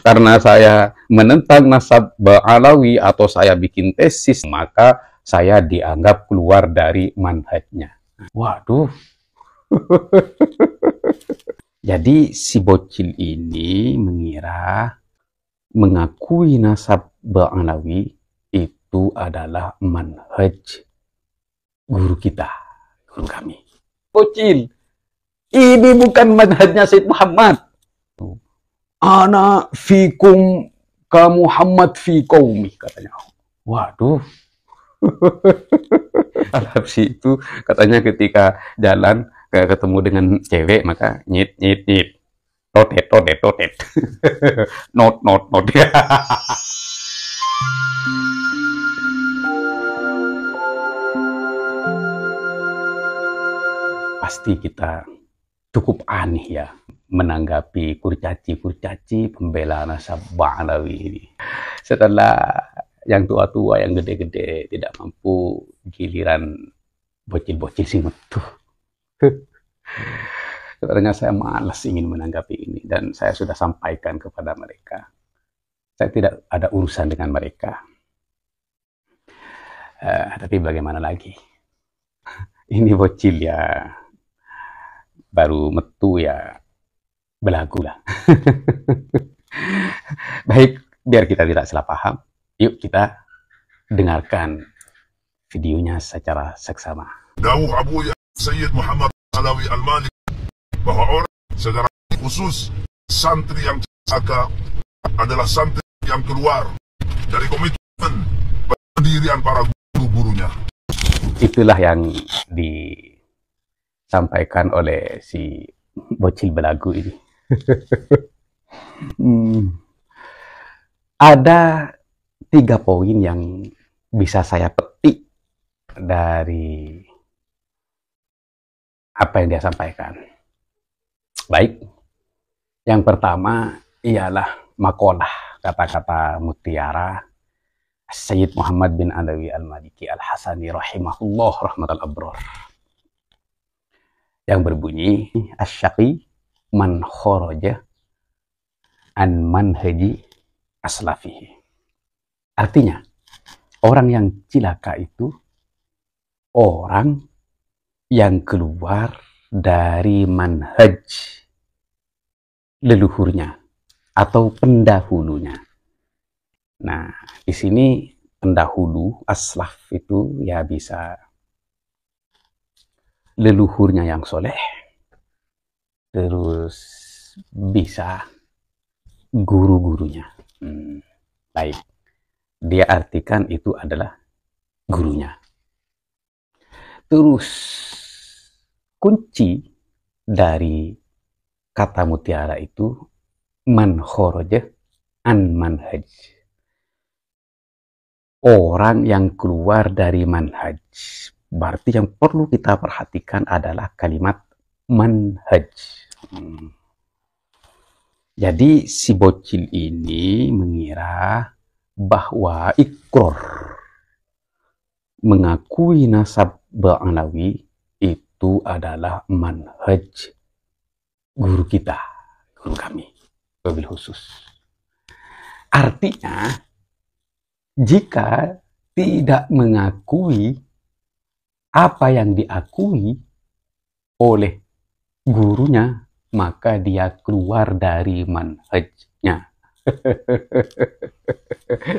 Karena saya menentang nasab Ba'alawi atau saya bikin tesis, maka saya dianggap keluar dari manhajnya. Waduh. Jadi si bocil ini mengira mengakui nasab Ba'alawi itu adalah manhaj guru kita, guru kami. Bocil, ini bukan manhajnya Sayyid Muhammad. Ana fikum ka Muhammad fi qaumi, katanya. Waduh. Al-Habsyi itu katanya ketika jalan ketemu dengan cewek maka nyit nyit nyit. Totet totet totet. Not not not. Pasti kita cukup aneh ya menanggapi kurcaci-kurcaci pembela nasab Ba'alawi ini. Setelah yang tua-tua, yang gede-gede tidak mampu, giliran bocil-bocil singut tuh. Sebenarnya saya malas ingin menanggapi ini dan saya sudah sampaikan kepada mereka. Saya tidak ada urusan dengan mereka. Tapi bagaimana lagi? Ini bocil ya, baru metu ya, belagu lah. Baik, biar kita tidak salah paham, yuk kita dengarkan videonya secara seksama. Dawuh Abu Sayyid Muhammad Alawi Al-Maliki bahwa orang secara khusus santri yang celaka adalah santri yang keluar dari komitmen pendirian para guru-gurunya. Itulah yang disampaikan oleh si bocil belagu ini. Ada 3 poin yang bisa saya petik dari apa yang dia sampaikan. Baik, yang pertama ialah makalah, kata-kata mutiara Sayyid Muhammad bin Alawi Al-Maliki Al-Hasani rahimahullah rahmatal abror, yang berbunyi asyaqi man kharaja an manhaji aslafihi. Artinya, orang yang cilaka itu orang yang keluar dari manhaj leluhurnya atau pendahulunya. Nah, di sini pendahulu, aslaf itu ya bisa leluhurnya yang soleh, terus bisa guru-gurunya. Baik, dia artikan itu adalah gurunya. Terus kunci dari kata mutiara itu man kharaja an manhaj, orang yang keluar dari manhaj. Berarti yang perlu kita perhatikan adalah kalimat manhaj. Jadi si bocil ini mengira bahwa ikrar mengakui nasab Ba'alawi itu adalah manhaj guru kita, guru kami, wabil khusus. Artinya, jika tidak mengakui apa yang diakui oleh gurunya, maka dia keluar dari manhajnya.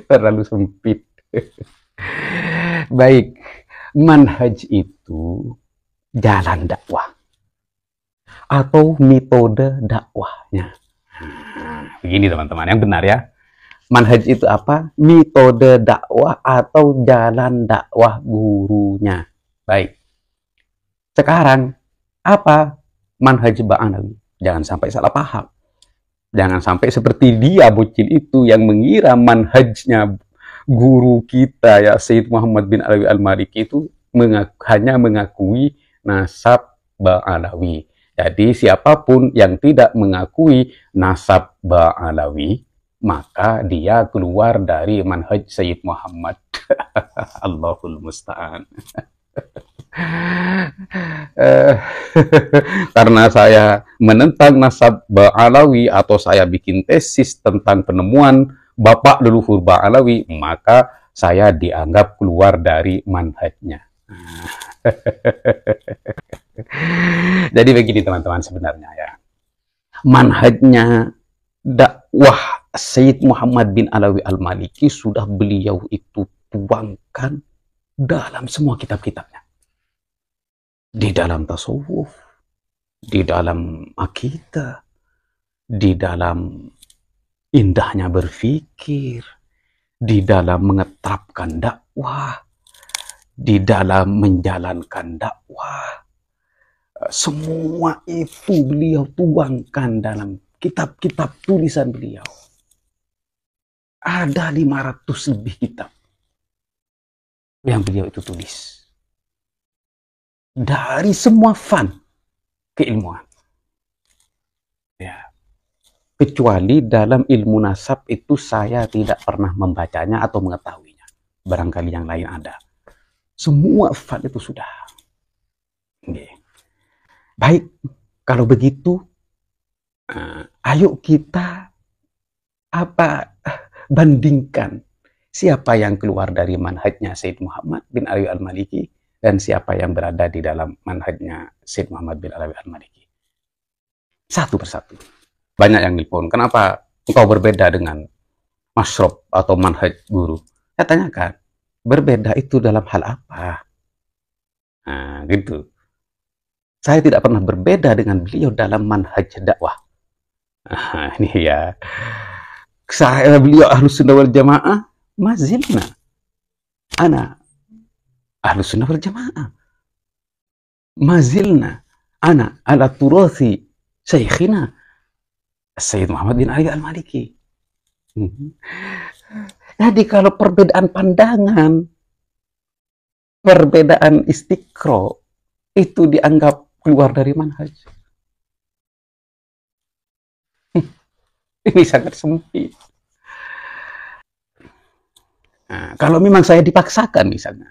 Terlalu sempit. Baik, manhaj itu jalan dakwah atau metode dakwahnya. Begini teman-teman, yang benar ya. Manhaj itu apa? Metode dakwah atau jalan dakwah gurunya. Baik. Sekarang, apa manhaj Ba'alawi? Jangan sampai salah paham. Jangan sampai seperti dia, bocil itu, yang mengira manhajnya guru kita, ya Sayyid Muhammad bin Alawi Al-Maliki itu hanya mengakui nasab Ba'alawi. Jadi siapapun yang tidak mengakui nasab Ba'alawi, maka dia keluar dari manhaj Sayyid Muhammad. Allahul Musta'an. Eh, karena saya menentang nasab Ba'alawi atau saya bikin tesis tentang penemuan Bapak leluhur Ba'alawi, maka saya dianggap keluar dari manhajnya. Jadi begini teman-teman sebenarnya ya. Manhajnya dakwah Sayyid Muhammad bin Alawi Al-Maliki sudah beliau itu tuangkan dalam semua kitab-kitabnya. Di dalam tasawuf, di dalam akidah, di dalam indahnya berpikir, di dalam mengetapkan dakwah, di dalam menjalankan dakwah. Semua itu beliau tuangkan dalam kitab-kitab tulisan beliau. Ada 500 lebih kitab yang beliau itu tulis. Dari semua fan keilmuan. Ya. Kecuali dalam ilmu nasab itu saya tidak pernah membacanya atau mengetahuinya. Barangkali yang lain ada. Semua fan itu sudah. Okay. Baik, kalau begitu, ayo kita bandingkan siapa yang keluar dari manhajnya Sayyid Muhammad bin Alawi Al-Maliki dan siapa yang berada di dalam manhajnya Sayyid Muhammad bin Alawi Al-Maliki. Satu persatu. Banyak yang nelpon, kenapa engkau berbeda dengan masyrab atau manhaj guru? Saya tanyakan, berbeda itu dalam hal apa? Nah, gitu. Saya tidak pernah berbeda dengan beliau dalam manhaj dakwah. Nah, ini ya. Beliau Ahlus Sunnah wal Jamaah, mazilna. Ana Ahlus Sunnah wal Jamaah. Mazilna. Ana ala turathi syekhina Sayyid Muhammad bin Ali Al-Maliki. Jadi kalau perbedaan pandangan, perbedaan istiqro, itu dianggap keluar dari manhaj. Ini sangat sempit. Nah, kalau memang saya dipaksakan misalnya,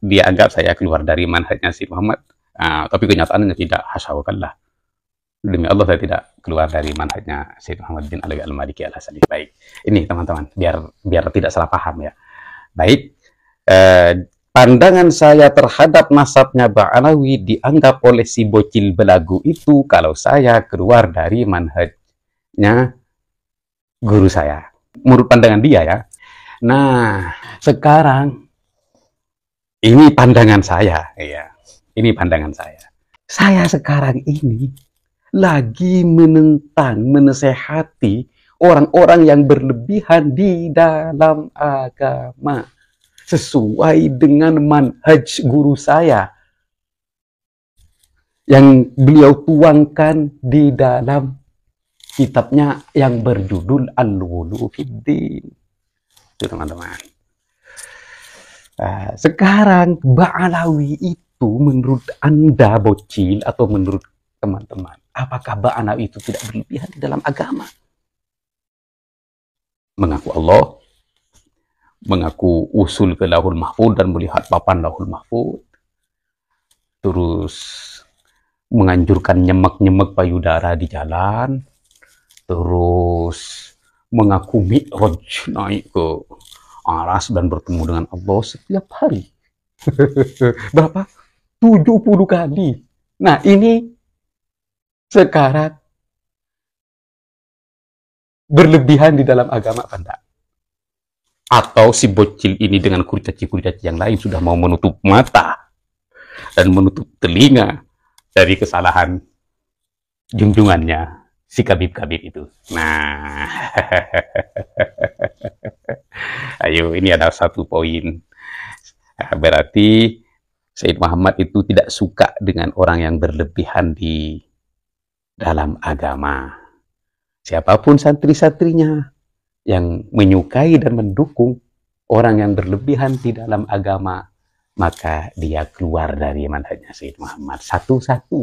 dia anggap saya keluar dari manhajnya Sayyid Muhammad, tapi kenyataannya tidak, hasyawakallah. Demi Allah saya tidak keluar dari manhajnya Sayyid Muhammad bin Alawi Al-Maliki Al-Hasani. Baik, ini teman-teman, biar tidak salah paham ya. Baik, pandangan saya terhadap nasabnya Ba'alawi dianggap oleh si bocil belagu itu kalau saya keluar dari manhajnya guru saya. Menurut pandangan dia ya. Nah, sekarang ini pandangan saya. Ya, ini pandangan saya. Saya sekarang ini lagi menentang, menasehati orang-orang yang berlebihan di dalam agama. Sesuai dengan manhaj guru saya yang beliau tuangkan di dalam kitabnya yang berjudul Al-Wulu Fiddin. Itu teman-teman. Sekarang Ba'alawi itu menurut Anda bocil atau menurut teman-teman, apakah Ba'alawi itu tidak berlebihan di dalam agama? Mengaku Allah, mengaku usul ke Lauhul Mahfuz dan melihat papan Lauhul Mahfuz, terus menganjurkan nyemek-nyemek payudara di jalan, terus mengaku mi'raj naik ke aras dan bertemu dengan Allah setiap hari. Berapa? 70 kali. Nah, ini sekarang berlebihan di dalam agama apa enggak? Atau si bocil ini dengan kurcaci-kurcaci yang lain sudah mau menutup mata dan menutup telinga dari kesalahan junjungannya si Kabib-Kabib itu. Nah, ayo, ini ada satu poin. Berarti Sayyid Muhammad itu tidak suka dengan orang yang berlebihan di dalam agama. Siapapun santri-santrinya yang menyukai dan mendukung orang yang berlebihan di dalam agama, maka dia keluar dari manhajnya Sayyid Muhammad satu-satu.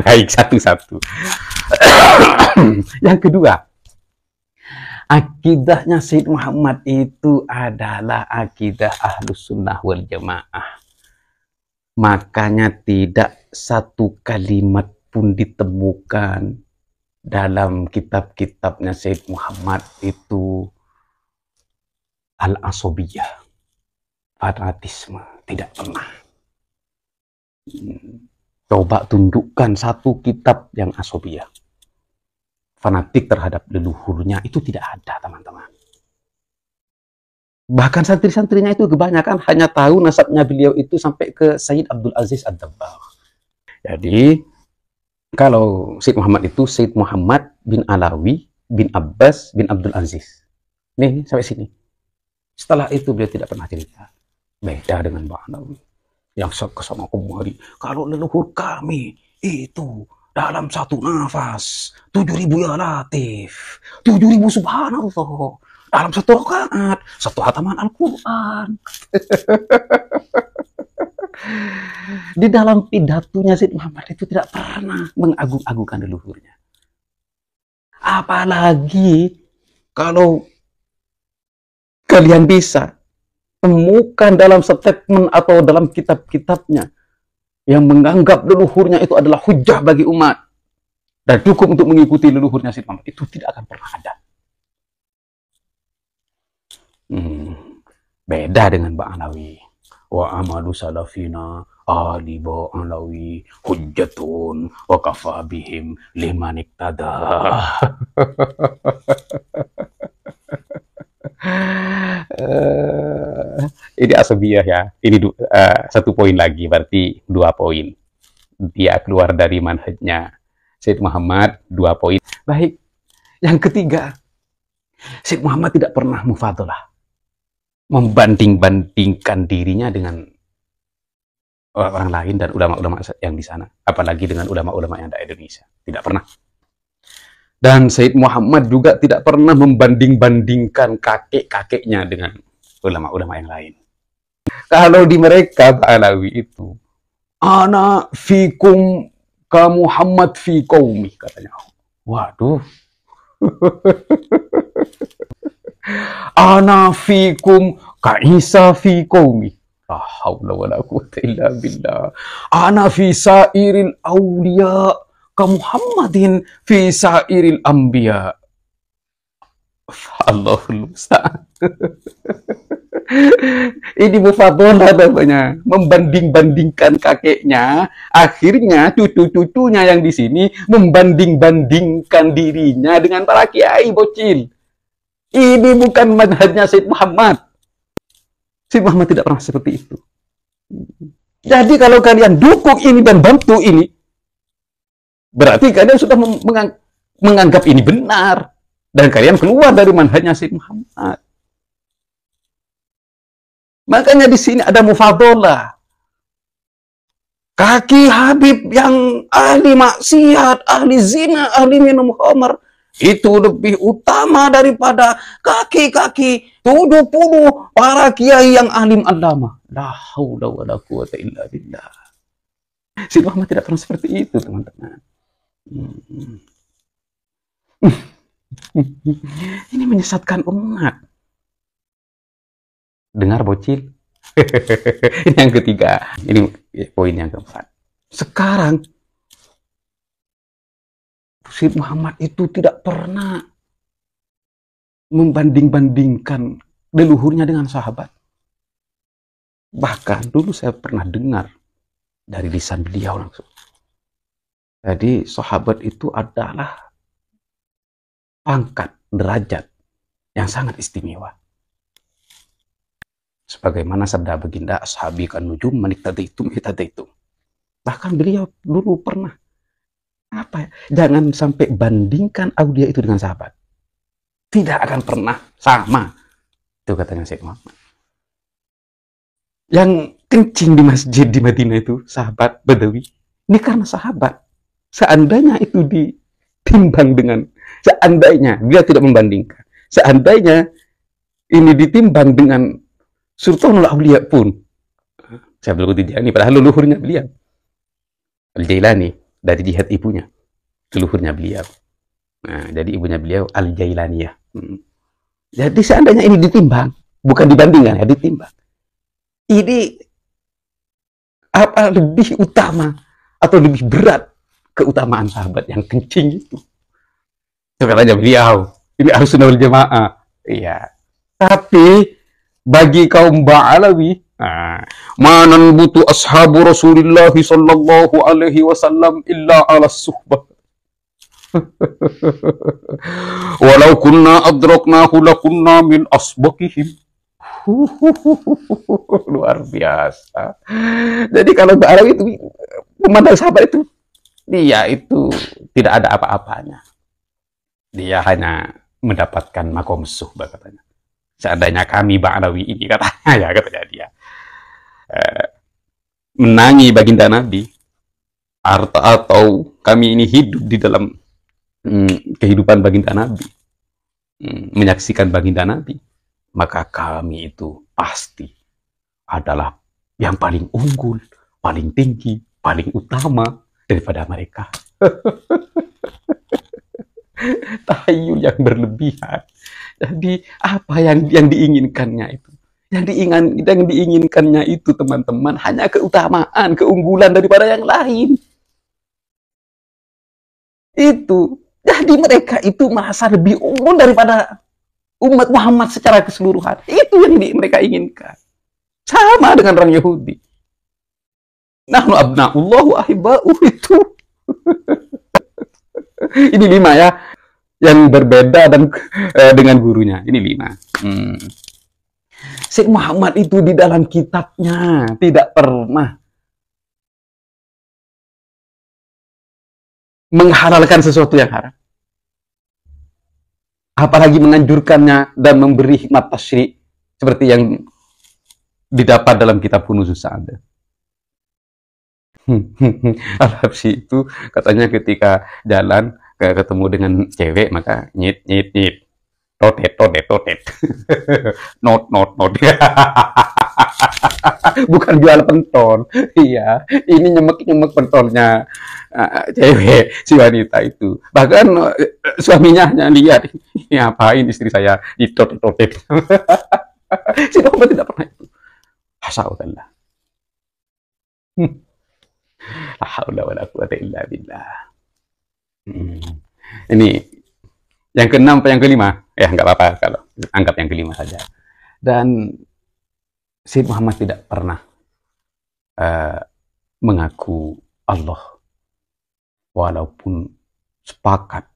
Baik, satu-satu. Yang kedua, Akidahnya Sayyid Muhammad itu adalah akidah Ahlus Sunnah wal Jamaah. Makanya tidak satu kalimat pun ditemukan dalam kitab-kitabnya Sayyid Muhammad itu al-asobiyah, fanatisme, tidak pernah. Coba tunjukkan satu kitab yang asobiyah, fanatik terhadap leluhurnya, itu tidak ada, teman-teman. Bahkan santri-santrinya itu kebanyakan hanya tahu nasabnya beliau itu sampai ke Sayyid Abdul Aziz Ad-Dabbagh. Jadi, kalau Sayyid Muhammad itu Sayyid Muhammad bin Alawi bin Abbas bin Abdul Aziz. Nih, sampai sini. Setelah itu beliau tidak pernah cerita. Beda dengan Mbak Alawi. Yang kesana kemari. Kalau leluhur kami itu dalam satu nafas 7.000 ya Latif, 7.000 subhanallah dalam satu rakaat, satu hataman Al-Quran. Di dalam pidatonya Sayyid Muhammad itu tidak pernah mengagung-agungkan leluhurnya. Apalagi kalau kalian bisa temukan dalam statement atau dalam kitab-kitabnya yang menganggap leluhurnya itu adalah hujah bagi umat dan cukup untuk mengikuti leluhurnya Sayyid Muhammad, itu tidak akan pernah ada. Beda dengan Mbak Alawi. Wa amalu salafina ali ba Alawi hujjatun wa kafa bihim liman iktada. Ini asabiyah ya. Ini satu poin lagi, berarti 2 poin. Dia keluar dari manhajnya Sayyid Muhammad, 2 poin. Baik, yang ketiga, Sayyid Muhammad tidak pernah mufadalah, membanding-bandingkan dirinya dengan orang lain dan ulama-ulama yang di sana, apalagi dengan ulama-ulama yang ada di Indonesia. Tidak pernah. Dan Sayyid Muhammad juga tidak pernah membanding-bandingkan kakek-kakeknya dengan ulama-ulama yang lain. Kalau di mereka, Pak Alawi itu, ana fikum ka Muhammad fi qaumi, katanya. Waduh. Ana fikum ka Isa fi qaumi. La haula wala quwwata illa billah. Ana fi sairil awliya ka Muhammadin fi sairil anbiya. Allahul musta'an. Ini mufadalah namanya, membanding-bandingkan kakeknya. Akhirnya cucu-cucunya yang di sini membanding-bandingkan dirinya dengan para kiai bocil. Ini bukan manhajnya Sayyid Muhammad. Sayyid Muhammad tidak pernah seperti itu. Jadi kalau kalian dukung ini dan bantu ini, berarti kalian sudah menganggap ini benar. Dan kalian keluar dari manhajnya Sayyid Muhammad. Makanya di sini ada mufadalah. Kaki Habib yang ahli maksiat, ahli zina, ahli minum khamar, itu lebih utama daripada kaki-kaki 70 para kiai yang alim allama. La haula wala quwwata illa billah. Sayyid Muhammad tidak pernah seperti itu, teman-teman. Ini menyesatkan umat. Dengar bocil. Ini yang ketiga. Ini poin yang keempat. Sekarang Sayyid Muhammad itu tidak pernah membanding-bandingkan leluhurnya dengan sahabat. Bahkan dulu saya pernah dengar dari lisan beliau langsung. Jadi sahabat itu adalah pangkat, derajat yang sangat istimewa. Sebagaimana sabda baginda, ashabi kan nujum maniktadaitum hitadaitum. Bahkan beliau dulu pernah jangan sampai bandingkan aulia itu dengan sahabat. Tidak akan pernah sama. Itu katanya Sayyid Muhammad. Yang kencing di masjid di Madinah itu sahabat Badawi. Ini karena sahabat. Seandainya itu ditimbang dengan, seandainya dia tidak membandingkan, seandainya ini ditimbang dengan Sultanul Aulia pun, saya belum Tijani, padahal leluhurnya beliau Al-Jailani, dari jihad ibunya, leluhurnya beliau. Nah, jadi ibunya beliau Al-Jailaniyah. Jadi seandainya ini ditimbang, bukan dibandingkan ya, ditimbang. Ini apa lebih utama atau lebih berat keutamaan sahabat yang kencing itu? Katanya beliau, ini harus sunnah wal jamaah. Iya. Tapi bagi kaum Ba'alawi, manan butuh ashabu Rasulullah sallallahu alaihi wasallam illa ala suhbah. Walau kunna adraknahu lakunna min asbaqihim. Luar biasa. Jadi kalau Ba'alawi itu memandang sahabat itu, dia itu tidak ada apa-apanya. Dia hanya mendapatkan makom suhbah katanya. Seandainya kami Ba'alawi ini katanya dia menangi baginda Nabi, atau kami ini hidup di dalam kehidupan baginda Nabi, menyaksikan baginda Nabi, maka kami itu pasti adalah yang paling unggul, paling tinggi, paling utama daripada mereka. Tahayul yang berlebihan. Jadi apa yang diinginkannya itu? Yang diinginkannya itu teman-teman hanya keutamaan, keunggulan daripada yang lain. Itu. Jadi mereka itu merasa lebih unggul daripada umat Muhammad secara keseluruhan. Itu yang mereka inginkan. Sama dengan orang Yahudi. Nahnu abna'ullahu ahibba'u itu. Ini 5 ya. Yang berbeda dan dengan gurunya. Ini 5. Syekh Muhammad itu di dalam kitabnya tidak pernah menghalalkan sesuatu yang haram. Apalagi menganjurkannya dan memberi hikmat tasyri' seperti yang didapat dalam kitab Kunuzus Sa'adah. Al-Habsyi itu katanya ketika jalan ketemu dengan cewek maka nyit totet not bukan jual pentol. Iya, ini nyemek pentolnya cewek si wanita itu. Bahkan suaminya hanya lihat, ini apain istri saya ditotet. Si Muhammad tidak pernah itu. Hasya'allah. La haula wala quwata illa billah. Ini yang ke-6 atau yang ke-5? Ya nggak apa-apa kalau anggap yang ke-5 saja. Dan Syed Muhammad tidak pernah mengaku Allah, walaupun sepakat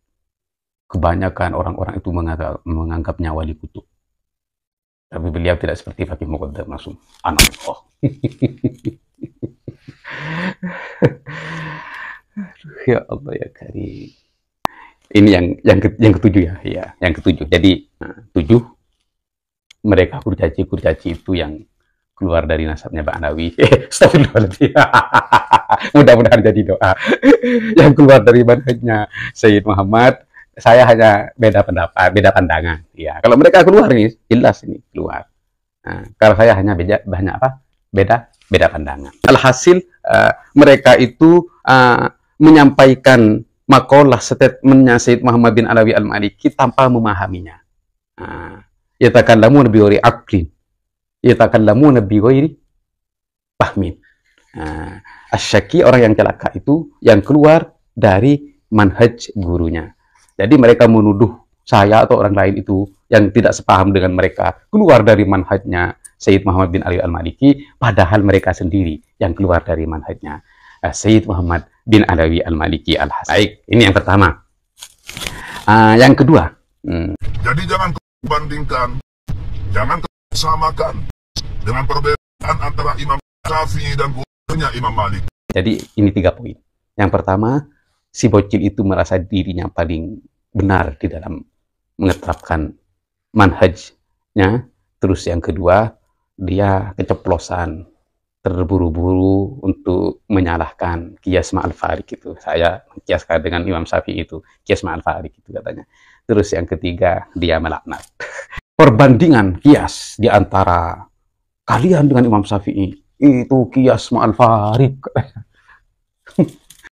kebanyakan orang-orang itu menganggapnya wali kutub. Tapi beliau tidak seperti Faqih Muqaddam langsung anallah. Ya Allah ya Karim. Ini yang ketujuh ya, yang ketujuh. Jadi 7 mereka kurcaci itu yang keluar dari nasabnya Ba'alawi. Astagfirullahaladzim. Mudah-mudahan jadi doa. Yang keluar dari manhajnya Sayyid Muhammad, saya hanya beda pendapat, beda pandangan. Ya, kalau mereka keluar nih, jelas ini keluar. Nah, kalau saya hanya beda pandangan. Alhasil mereka itu menyampaikan makalah statementnya Sayyid Muhammad bin Alawi al-Maliki tanpa memahaminya. Yatakallamuna bi ghairi aqlin, yatakallamuna bi ghairi fahmin. Asyaki, orang yang celaka itu yang keluar dari manhaj gurunya. Jadi mereka menuduh saya atau orang lain itu yang tidak sepaham dengan mereka keluar dari manhajnya Sayyid Muhammad bin Alawi al-Maliki, padahal mereka sendiri yang keluar dari manhajnya Sayyid Muhammad bin Alawi al-Maliki al-Hasan. Baik, ini yang pertama. Yang kedua. Jadi jangan bandingkan, jangan samakan dengan perbedaan antara Imam Syafi'i dan gurunya Imam Malik. Jadi ini 3 poin. Yang pertama, si bocil itu merasa dirinya paling benar di dalam mengetapkan manhajnya. Terus yang kedua, dia keceplosan, terburu-buru untuk menyalahkan Qiyas Ma'al Farik itu. Saya kiaskan dengan Imam Syafi'i itu, Qiyas Ma'al Farik itu katanya. Terus yang ketiga, dia melaknat. Perbandingan Qiyas di antara kalian dengan Imam Syafi'i itu Qiyas Ma'al Farik.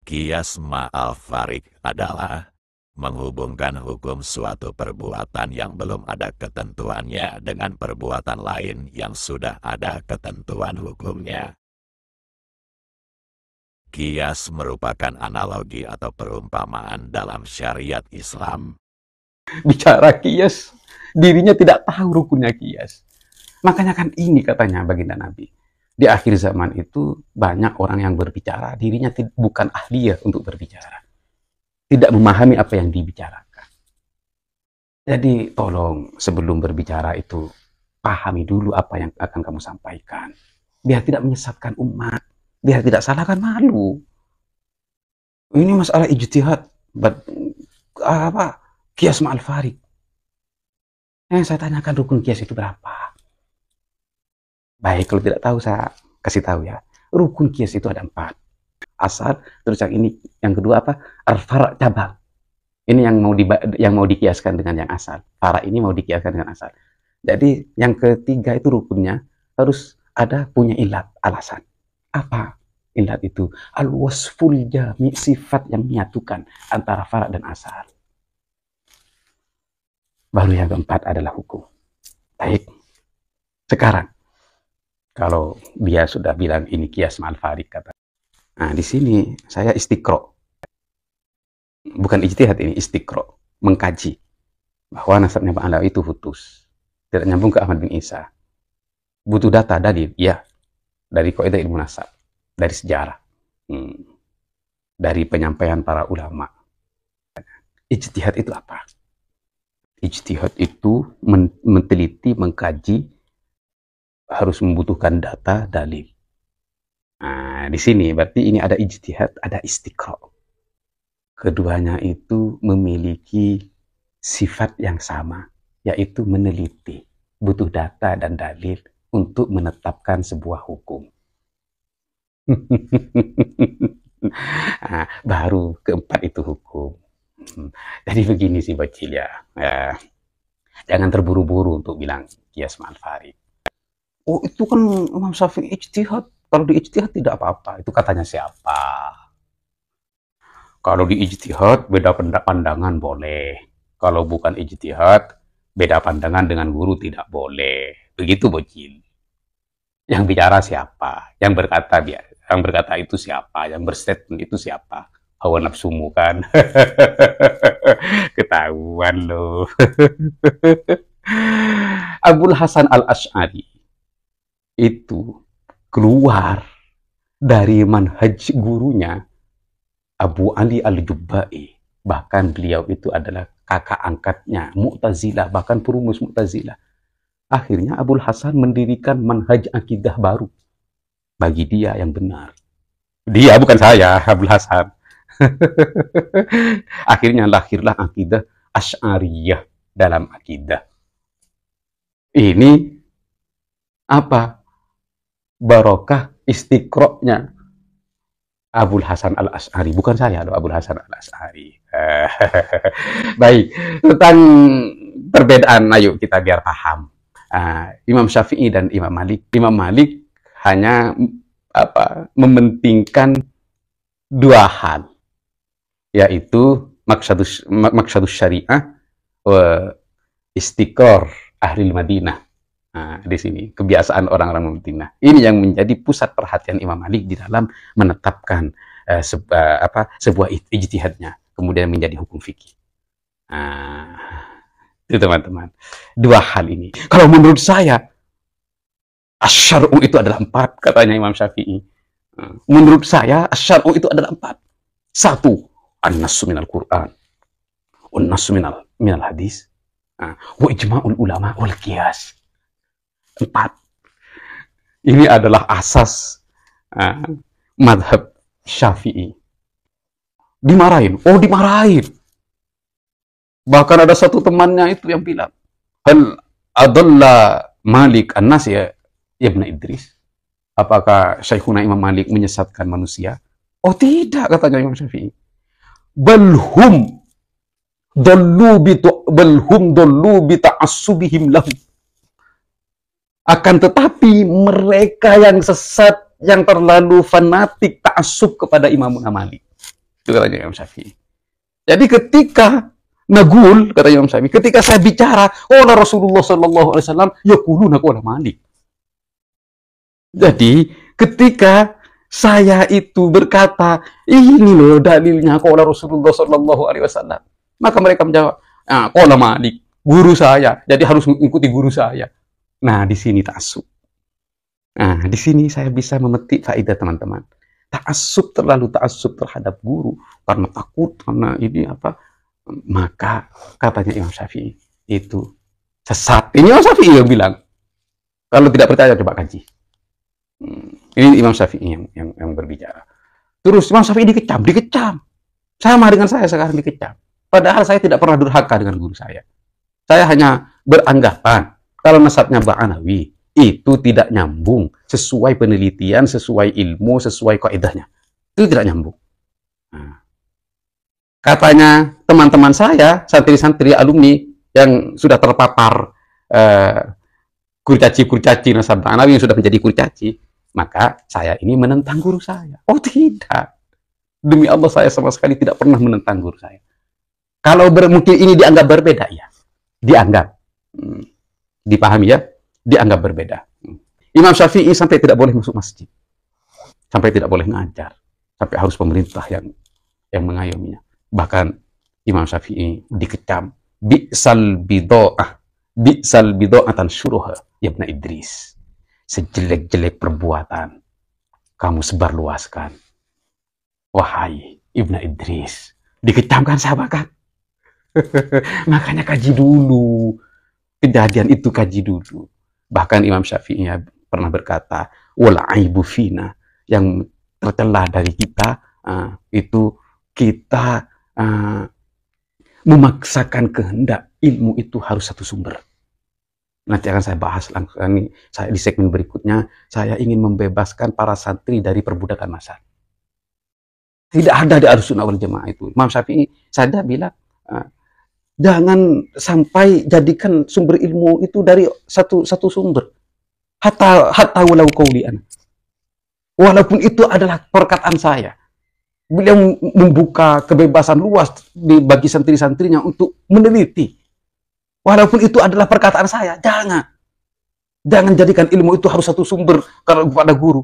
Qiyas Ma'al Farik adalah menghubungkan hukum suatu perbuatan yang belum ada ketentuannya dengan perbuatan lain yang sudah ada ketentuan hukumnya. Qiyas merupakan analogi atau perumpamaan dalam syariat Islam. Bicara kias, dirinya tidak tahu rukunnya kias. Makanya kan ini katanya baginda Nabi. Di akhir zaman itu banyak orang yang berbicara, dirinya bukan ahli untuk berbicara. Tidak memahami apa yang dibicarakan. Jadi tolong sebelum berbicara itu, pahami dulu apa yang akan kamu sampaikan. Biar tidak menyesatkan umat. Biar tidak salah kan malu. Ini masalah ijtihad. Qiyas ma'al farid. Saya tanyakan rukun qiyas itu berapa? Baik, kalau tidak tahu saya kasih tahu ya. Rukun qiyas itu ada 4. Asal, terus yang kedua apa? Al-fara' cabang. Ini yang mau dikiaskan dengan yang asal. Fara' ini mau dikiaskan dengan asal. Jadi yang ketiga itu rukunnya harus ada punya ilat, alasan. Apa ilat itu? Al-wasful jami', sifat yang menyatukan antara fara' dan asal. Baru yang keempat adalah hukum. Baik. Sekarang, kalau dia sudah bilang ini qiyas ma'al farid, kata. Nah, di sini saya istiqro. Bukan ijtihad ini, istiqro. Mengkaji. Bahwa nasabnya Pak Alawi itu putus. Tidak nyambung ke Ahmad bin Isa. Butuh data, dalil. Ya. Dari kaidah ilmu nasab. Dari sejarah. Dari penyampaian para ulama. Ijtihad itu apa? Ijtihad itu meneliti, mengkaji, harus membutuhkan data, dalil. Nah, di sini berarti ini ada ijtihad, ada istiqra'. Keduanya itu memiliki sifat yang sama, yaitu meneliti, butuh data dan dalil untuk menetapkan sebuah hukum. Nah, baru keempat itu hukum. Jadi begini sih bocil ya. Jangan terburu-buru untuk bilang qiyas ma'al farid. Oh, itu kan Imam Syafi'i ijtihad. Kalau di ijtihad tidak apa-apa. Itu katanya siapa? Kalau di ijtihad beda pandangan boleh. Kalau bukan ijtihad beda pandangan dengan guru tidak boleh. Begitu bocil. Yang bicara siapa? Yang berkata itu siapa? Yang berstatement itu siapa? Hawa nafsumu kan. Ketahuan loh. Abul Hasan al-Asy'ari itu keluar dari manhaj gurunya Abu Ali al-Jubba'i. Bahkan beliau itu adalah kakak angkatnya Mu'tazilah, bahkan perumus Mu'tazilah. Akhirnya Abul Hasan mendirikan manhaj akidah baru bagi dia yang benar. Dia, bukan saya, Abul Hasan. Akhirnya lahirlah akidah Asy'ariyah dalam akidah. Ini apa? Barokah istiqro'nya Abul Hasan al-Asy'ari. Bukan saya loh, Abul Hasan al-Asy'ari. Baik, tentang perbedaan, ayo kita biar paham. Imam Syafi'i dan Imam Malik. Imam Malik hanya mementingkan dua hal, yaitu maksadus syariah wa istiqrar ahli Madinah. Di sini kebiasaan orang-orang Madinah. Ini yang menjadi pusat perhatian Imam Malik di dalam menetapkan sebuah ijtihadnya, kemudian menjadi hukum fikih. Itu teman-teman. Dua hal ini. Kalau menurut saya, asyar'u itu adalah 4, katanya Imam Syafi'i. Menurut saya, asyar'u itu adalah 4. 1, an-nassu minal Qur'an, an-nassu minal hadis, wa ijma'ul ulama wal qiyas. 4. Ini adalah asas madhab Syafi'i. Dimarahin. Oh, dimarahin. Bahkan ada satu temannya itu yang bilang, hal adalla Malik an-nas ya Ibn Idris. Apakah Syekhuna Imam Malik menyesatkan manusia? Oh tidak, katanya Imam Syafi'i. Balhum dollu bi ta'assubihim lahu. Akan tetapi mereka yang sesat, yang terlalu fanatik ta'assub kepada Imam Malik. Itu katanya Imam Syafi'i. Jadi ketika nagul, kata Imam Syafi'i, ketika saya bicara, qala Rasulullah sallallahu alaihi wasallam, yaquluna qala Malik. Jadi ketika saya itu berkata, ini loh dalilnya qala Rasulullah sallallahu alaihi wasallam, maka mereka menjawab, qala Malik, guru saya, jadi harus mengikuti guru saya. Nah, di sini ta'assub. Nah, di sini saya bisa memetik faedah teman-teman. Ta'assub, terlalu ta'assub terhadap guru karena takut, karena ini apa, maka katanya Imam Syafi'i itu sesat. Ini Imam Syafi'i yang bilang. Kalau tidak percaya coba kaji. Ini Imam Syafi'i yang berbicara. Terus Imam Syafi'i dikecam. Sama dengan saya sekarang dikecam. Padahal saya tidak pernah durhaka dengan guru saya. Saya hanya beranggapan kalau nasabnya Ba'anawi itu tidak nyambung sesuai penelitian, sesuai ilmu, sesuai kaidahnya. Itu tidak nyambung. Nah, katanya teman-teman saya, santri-santri alumni yang sudah terpapar kurcaci nasab Ba'anawi yang sudah menjadi kurcaci, maka saya ini menentang guru saya. Oh tidak. Demi Allah saya sama sekali tidak pernah menentang guru saya. Kalau mungkin ini dianggap berbeda, ya. Dianggap. Dipahami ya? Dianggap berbeda. Imam Syafi'i sampai tidak boleh masuk masjid. Sampai tidak boleh ngajar. Sampai harus pemerintah yang mengayominya. Bahkan Imam Syafi'i dikecam. Bi'sal bida'atan syuruha ya Ibn Idris. Sejelek-jelek perbuatan kamu sebarluaskan. Wahai Ibn Idris. Dikecamkan sahabat kan? Makanya kaji dulu. Kejadian itu kaji dulu. Bahkan Imam Syafi'i pernah berkata, wal aibu fina, yang tercela dari kita itu kita memaksakan kehendak ilmu itu harus satu sumber. Nanti akan saya bahas langsung ini. Saya di segmen berikutnya saya ingin membebaskan para santri dari perbudakan masyarakat. Tidak ada di Ahlussunnah wal Jamaah itu. Imam Syafi'i saja bilang jangan sampai jadikan sumber ilmu itu dari satu sumber. Hatta walau qaulian. Walaupun itu adalah perkataan saya. Beliau membuka kebebasan luas bagi santri-santrinya untuk meneliti. Walaupun itu adalah perkataan saya, jangan jadikan ilmu itu harus satu sumber kalau kepada guru.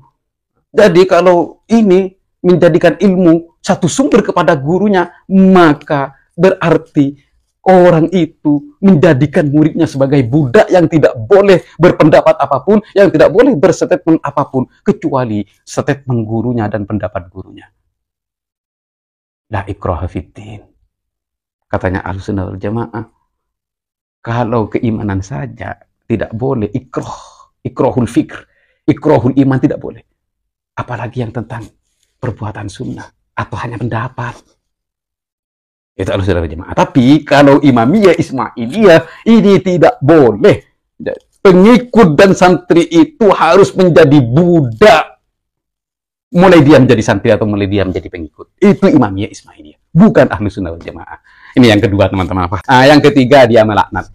Jadi kalau ini menjadikan ilmu satu sumber kepada gurunya, maka berarti orang itu menjadikan muridnya sebagai budak yang tidak boleh berpendapat apapun, yang tidak boleh berstatement apapun, kecuali statement gurunya dan pendapat gurunya. La ikraha fiddin. Katanya Ahlussunnah wal Jamaah, kalau keimanan saja tidak boleh ikrahul fikr, ikrahul iman tidak boleh. Apalagi yang tentang perbuatan sunnah atau hanya pendapat. Itu Ahlussunnah wal Jamaah. Tapi kalau Imamiyah, Ismailiyah ini tidak boleh. Pengikut dan santri itu harus menjadi budak. Mulai dia menjadi santri atau mulai dia menjadi pengikut. Itu Imamiyah, Ismailiyah. Bukan Ahlussunnah wal Jamaah. Ini yang kedua teman-teman. Yang ketiga dia melaknat.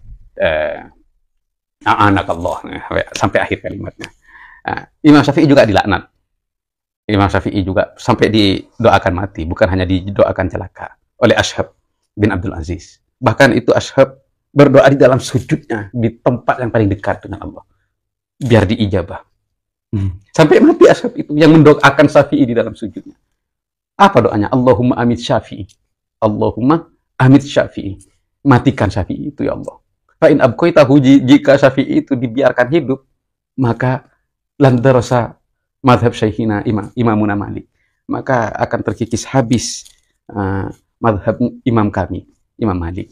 A'anakallah. Sampai akhir kalimatnya. Imam Syafi'i juga dilaknat. Imam Syafi'i juga sampai didoakan mati. Bukan hanya didoakan celaka oleh Ashab bin Abdul Aziz. Bahkan itu Ashab berdoa di dalam sujudnya, di tempat yang paling dekat dengan Allah, biar diijabah. Sampai mati Ashab itu yang mendoakan Syafi'i di dalam sujudnya. Apa doanya? Allahumma amit Syafi'i. Allahumma amit Syafi'i. Matikan Syafi'i itu ya Allah. Fa'in abqaitahu, jika Syafi'i itu dibiarkan hidup, maka landarasa madhab syekhina Imamuna Malik. Maka akan terkikis habis madhab imam kami, Imam Malik.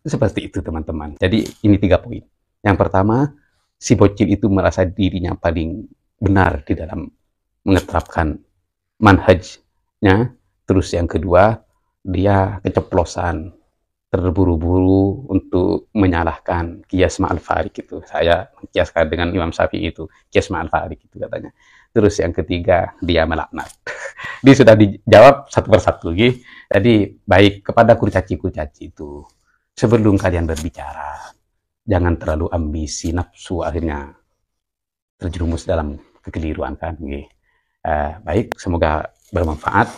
Seperti itu teman-teman. Jadi ini 3 poin. Yang pertama, si bocil itu merasa dirinya paling benar di dalam mengeterapkan manhajnya. Terus yang kedua, dia keceplosan, terburu-buru untuk menyalahkan Qiyas Ma'al Farik itu. Saya kiaskan dengan Imam Syafi'i itu, Qiyas Ma'al Farik itu katanya. Terus yang ketiga, dia melaknat. Dia sudah dijawab satu persatu lagi. Jadi baik kepada kurcaci-kurcaci itu, sebelum kalian berbicara, jangan terlalu ambisi, nafsu akhirnya terjerumus dalam kekeliruan kan. Baik, semoga bermanfaat.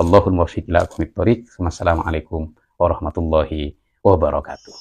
Allahul muwaffiq ila aqwamit thoriq. Wassalamualaikum warahmatullahi wabarakatuh.